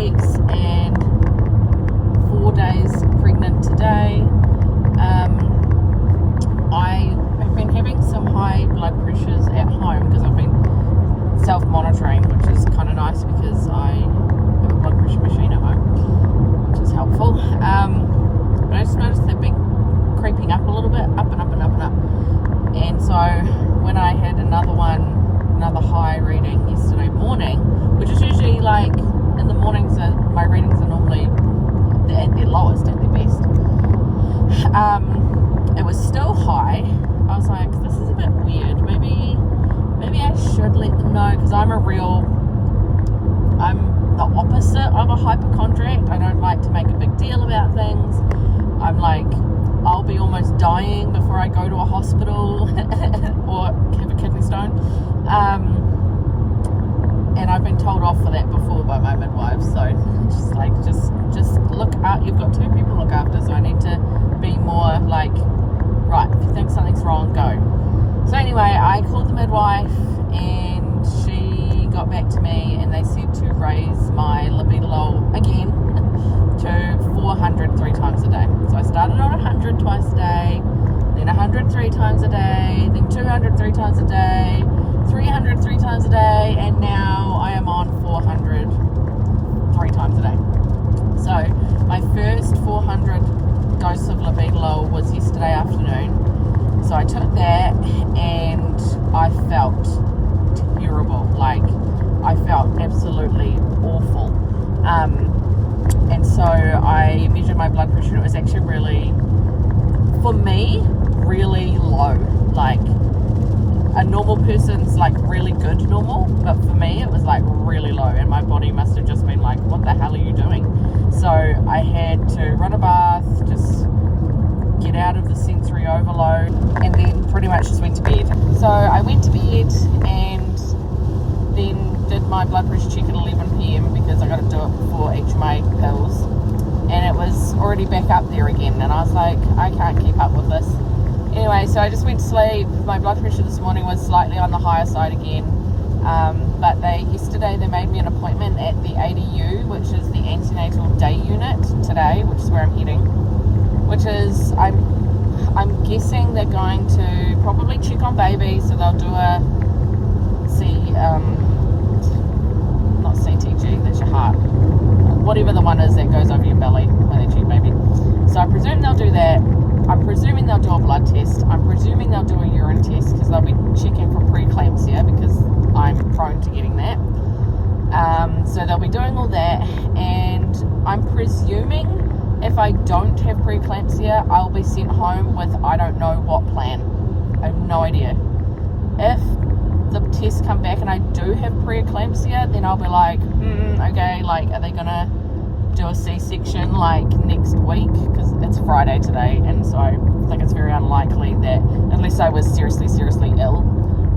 weeks and 4 days pregnant today. I have been having some high blood pressures at home because I've been self-monitoring, which is kind of nice because I have a blood pressure machine at home, which is helpful. But I just noticed they've been creeping up a little bit, up and up and up and up. And so when I had another high reading yesterday morning, which is usually like in the mornings, my readings are normally at their lowest, at their best. It was still high. I was like, this is a bit weird. Maybe I should let them know, because I'm the opposite of a hypochondriac. I don't like to make a big deal about things. I'm like, I'll be almost dying before I go to a hospital or have a kidney stone. And I've been told off for that before by my midwife. So just look out. You've got 2 people to look after, so I need to be more like, right, if you think something's wrong, go. So anyway, I called the midwife and she got back to me and they said to raise my libido again to 400 3 times a day. So I started on 100 twice a day, then 100 3 times a day, then 200 3 times a day, 300 3 times a day, and now I am on 400 3 times a day. So my first 400 dose of libido was yesterday afternoon. So I took that and I felt terrible. Like, I felt absolutely awful. And so I measured my blood pressure and it was actually really, for me, really low. Like, a normal person's like really good normal, but for me it was like really low, and my body must have just been like, what the hell are you doing? So I had to run a bath, just get out of the sensory overload, and then pretty much just went to bed. So I went to bed and then did my blood pressure check at 11 p.m. because I got to do it before each of my pills, and it was already back up there again, and I was like, I can't keep up with this. Anyway, so I just went to sleep. My blood pressure this morning was slightly on the higher side again, but yesterday they made me an appointment at the ADU, which is the antenatal day unit today, which is where I'm heading, which is, I'm guessing they're going to probably check on baby, so they'll do not CTG, that's your heart, whatever the one is that goes over your belly when they check baby. So I presume they'll do that. I'm presuming they'll do a blood test. I'm presuming they'll do a urine test because they'll be checking for preeclampsia because I'm prone to getting that. So they'll be doing all that, and I'm presuming if I don't have preeclampsia, I'll be sent home with I don't know what plan. I have no idea. If the tests come back and I do have preeclampsia, then I'll be like, okay, like, are they gonna do a C-section like next week? Because it's Friday today, and so I think it's very unlikely that, unless I was seriously ill,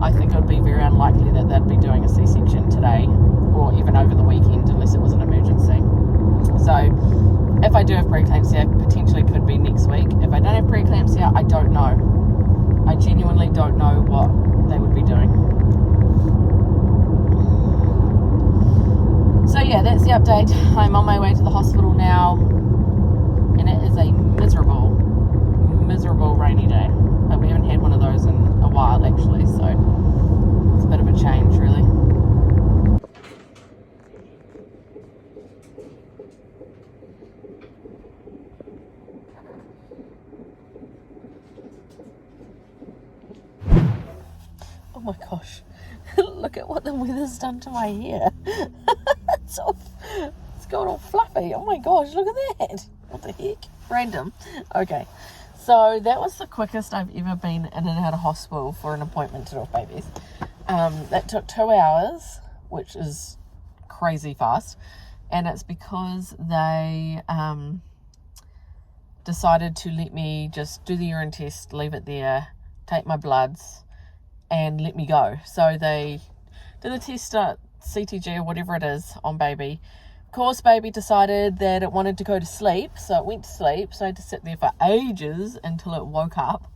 I think it would be very unlikely that they'd be doing a C-section today or even over the weekend unless it was an emergency. So if I do have preeclampsia, potentially could be next week. If I don't have preeclampsia, I don't know. I genuinely don't know what they would be doing. So yeah, that's the update. I'm on my way to the hospital now, and it is a miserable rainy day. But we haven't had one of those in a while actually, so it's a bit of a change really. Oh my gosh, look at what the weather's done to my hair. It's gone all fluffy. Oh my gosh, look at that. What the heck? Random. Okay, so that was the quickest I've ever been in and out of hospital for an appointment to do with babies. That took 2 hours, which is crazy fast, and it's because they decided to let me just do the urine test, leave it there, take my bloods, and let me go. So they did the test, CTG or whatever it is, on baby. Of course, baby decided that it wanted to go to sleep, so it went to sleep. So I had to sit there for ages until it woke up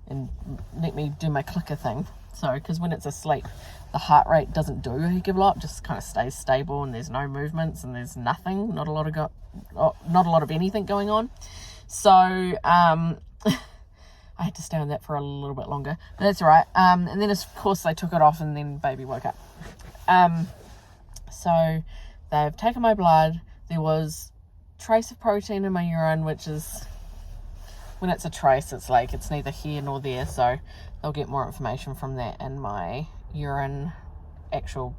and let me do my clicker thing. So, because when it's asleep, the heart rate doesn't do a heck of a lot, just kind of stays stable, and there's no movements, and there's nothing, not a lot of anything going on. So, I had to stay on that for a little bit longer, but that's all right. And then, of course, they took it off, and then baby woke up. So, they've taken my blood. There was trace of protein in my urine, which is, when it's a trace, it's like it's neither here nor there, so they'll get more information from that in my urine actual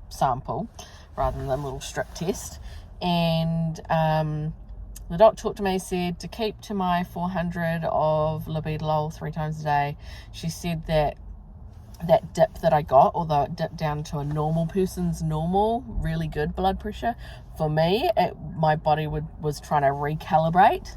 sample rather than the little strip test. And the doctor talked to me, said to keep to my 400 of labetalol 3 times a day. She said that dip that I got, although it dipped down to a normal person's normal, really good blood pressure, for me, my body was trying to recalibrate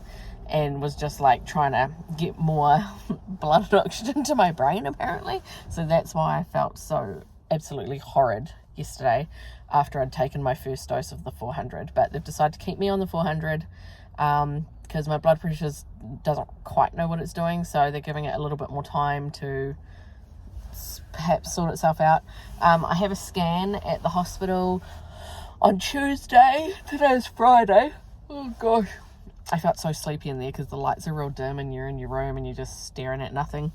and was just like trying to get more blood and oxygen to my brain, apparently. So that's why I felt so absolutely horrid yesterday after I'd taken my first dose of the 400. But they've decided to keep me on the 400 because my blood pressure doesn't quite know what it's doing. So they're giving it a little bit more time to perhaps sort itself out. I have a scan at the hospital on Tuesday. Today's Friday. Oh gosh. I felt so sleepy in there because the lights are real dim and you're in your room and you're just staring at nothing.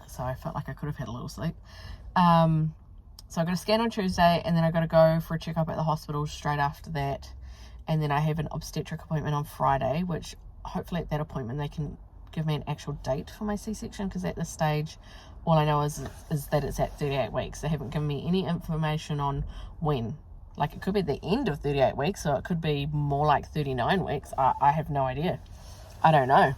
So I felt like I could have had a little sleep. So I got a scan on Tuesday, and then I got to go for a checkup at the hospital straight after that. And then I have an obstetric appointment on Friday, which hopefully at that appointment they can give me an actual date for my C-section, because at this stage all I know is that it's at 38 weeks. They haven't given me any information on when. Like, it could be the end of 38 weeks, or it could be more like 39 weeks. I have no idea. I don't know.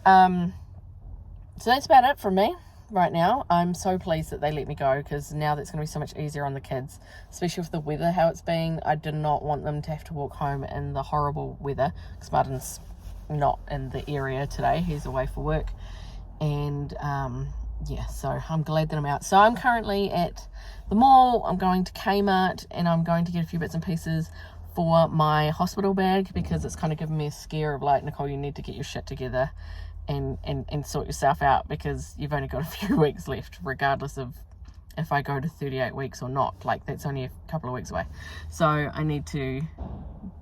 So that's about it from me right now. I'm so pleased that they let me go, because now that's going to be so much easier on the kids, especially with the weather, how it's been. I did not want them to have to walk home in the horrible weather, because Martin's not in the area today. He's away for work. And, yeah, so I'm glad that I'm out. So I'm currently at the mall. I'm going to Kmart, and I'm going to get a few bits and pieces for my hospital bag, because it's kind of given me a scare of like, Nicole, you need to get your shit together and sort yourself out, because you've only got a few weeks left, regardless of if I go to 38 weeks or not. Like, that's only a couple of weeks away. So I need to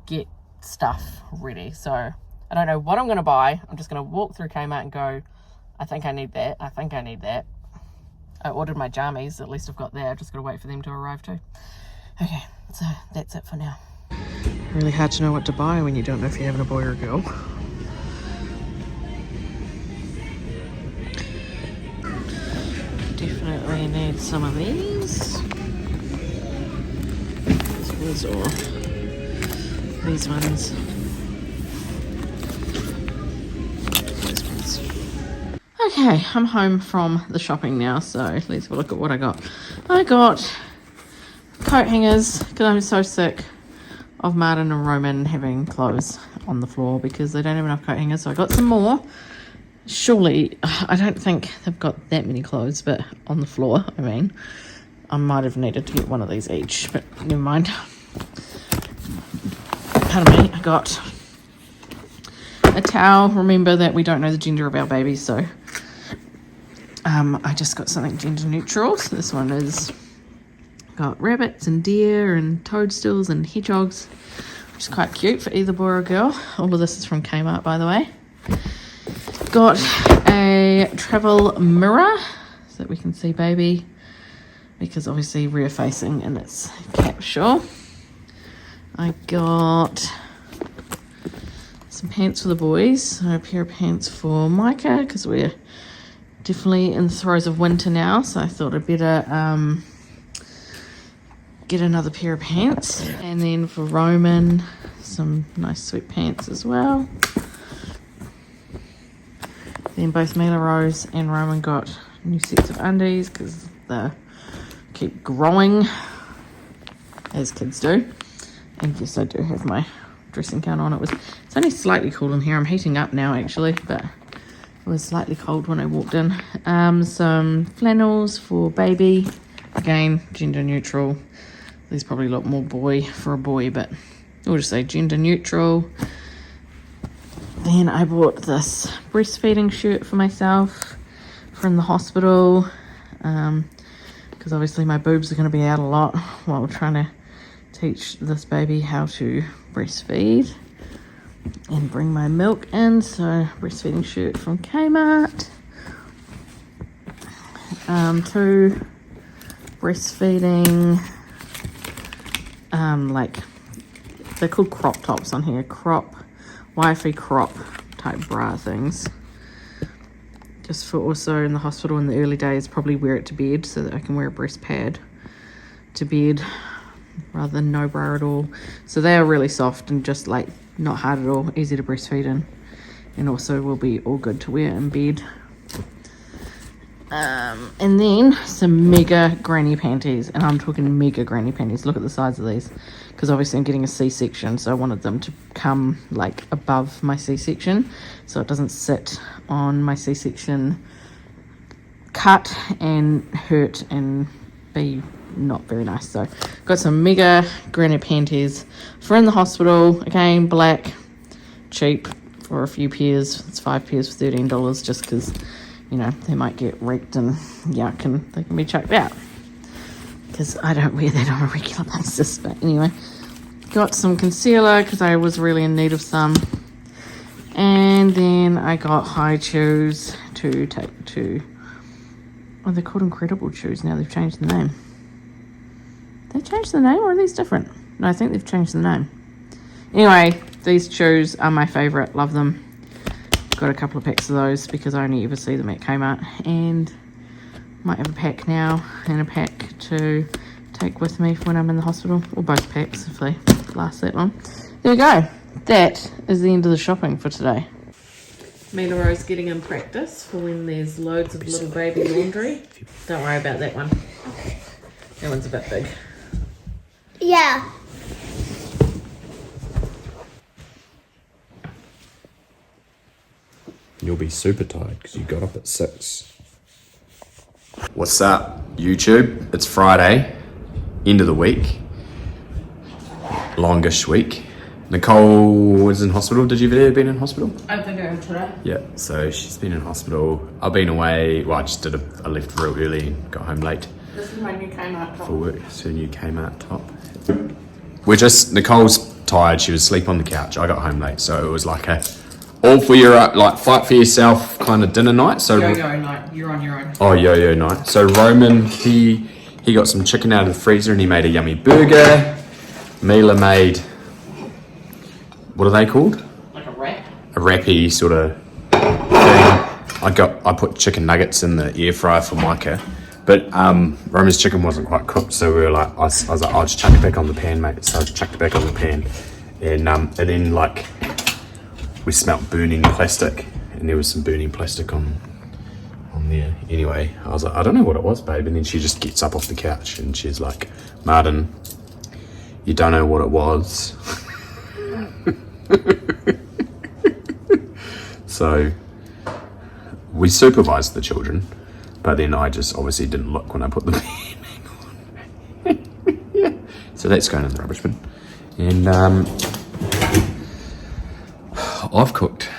get stuff ready. So I don't know what I'm going to buy. I'm just going to walk through Kmart and go, I think I need that. I think I need that. I ordered my jammies. At least I've got that. I've just got to wait for them to arrive too. Okay, so that's it for now. Really hard to know what to buy when you don't know if you're having a boy or a girl. Definitely need some of these. These or these ones. Okay, I'm home from the shopping now, so let's have a look at what I got. I got coat hangers, because I'm so sick of Martin and Roman having clothes on the floor because they don't have enough coat hangers. So I got some more. Surely, I don't think they've got that many clothes, but on the floor, I mean. I might have needed to get one of these each, but never mind. Pardon me, I got a towel. Remember that we don't know the gender of our babies, so I just got something gender neutral. So this one is got rabbits and deer and toadstools and hedgehogs, which is quite cute for either boy or girl. All of this is from Kmart, by the way. Got a travel mirror so that we can see baby, because obviously rear facing in its capsule. I got some pants for the boys, so a pair of pants for Micah, because we're definitely in the throes of winter now, so I thought I'd better get another pair of pants. And then for Roman, some nice sweatpants as well. Then both Mila Rose and Roman got new sets of undies, because they keep growing, as kids do. And yes, I do have my dressing gown on. It's only slightly cool in here. I'm heating up now, actually, but it was slightly cold when I walked in. Some flannels for baby. Again, gender neutral. These probably look more boy for a boy, but we'll just say gender neutral. Then I bought this breastfeeding shirt for myself from the hospital. because obviously my boobs are going to be out a lot while trying to teach this baby how to breastfeed and bring my milk in. So breastfeeding shirt from Kmart. 2 breastfeeding like they're called crop tops on here, wifey crop type bra things, just for also in the hospital in the early days, probably wear it to bed so that I can wear a breast pad to bed rather than no bra at all. So they are really soft and just like not hard at all, easy to breastfeed in, and also will be all good to wear in bed. And then some mega granny panties, and I'm talking mega granny panties. Look at the size of these, because obviously I'm getting a C-section, so I wanted them to come like above my C-section so it doesn't sit on my C-section cut and hurt and be not very nice. So got some mega granny panties for in the hospital. Again, black, cheap for a few pairs. It's 5 pairs for $13, just because, you know, they might get wrecked and yuck and they can be chucked out, because I don't wear that on a regular basis. But anyway, got some concealer because I was really in need of some, and then I got high chews to take to, oh, they're called Incredible Chews now. They've changed the name. They changed the name, or are these different? No, I think they've changed the name. Anyway, these chews are my favourite. Love them. Got a couple of packs of those because I only ever see them at Kmart, and might have a pack now and a pack to take with me when I'm in the hospital, or both packs if they last that long. There we go. That is the end of the shopping for today. Mila Rose getting in practice for when there's loads of little baby laundry. Don't worry about that one. That one's a bit big. Yeah. You'll be super tired because you got up at 6. What's up, YouTube? It's Friday, end of the week, longish week. Nicole was in hospital. Did you ever been in hospital? I think I am today. Yeah, so she's been in hospital. I've been away. Well, I left real early and got home late This is my new Kmart top. for work. So new Kmart top. Nicole's tired. She was asleep on the couch. I got home late, so it was like a all for your like fight for yourself kind of dinner night. So Yo-yo night. You're on your own. Oh, yo-yo night. So Roman, he got some chicken out of the freezer and he made a yummy burger. Mila made, what are they called? Like a wrap. A wrappy sort of thing. I put chicken nuggets in the air fryer for Micah, but Roman's chicken wasn't quite cooked, so we were like, I was like, I'll just chuck it back on the pan, mate. So I chucked it back on the pan, and then like we smelt burning plastic, and there was some burning plastic on there. Anyway, I was like, I don't know what it was, babe. And then she just gets up off the couch and she's like, Martin, you don't know what it was. So we supervised the children, but then I just obviously didn't look when I put the pan on. Yeah. So that's going in the rubbish bin. And I've cooked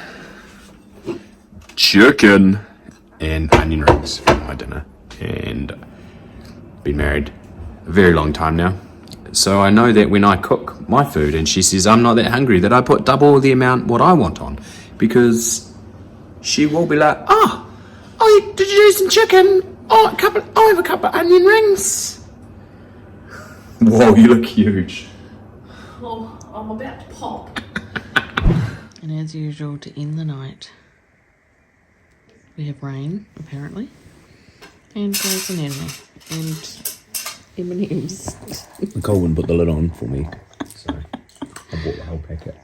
chicken and onion rings for my dinner, and been married a very long time now, so I know that when I cook my food and she says I'm not that hungry, that I put double the amount what I want on, because she will be like, oh, did you do some chicken? I'll have a couple of onion rings. Whoa, you look huge. Oh, I'm about to pop. And as usual, to end the night, we have rain, apparently, and Grey's Anatomy, and M&M's. Nicole wouldn't put the lid on for me, so I bought the whole packet.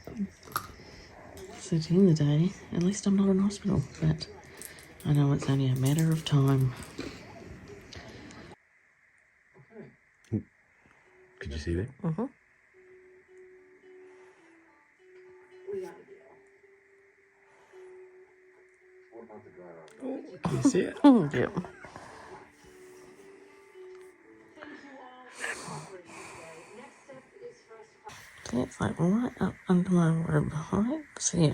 So to end the day, at least I'm not in hospital, but I know it's only a matter of time. Could you see that? Mm-hmm. Can you see it? Yeah. See, it's like right up under my rib, right? So yeah.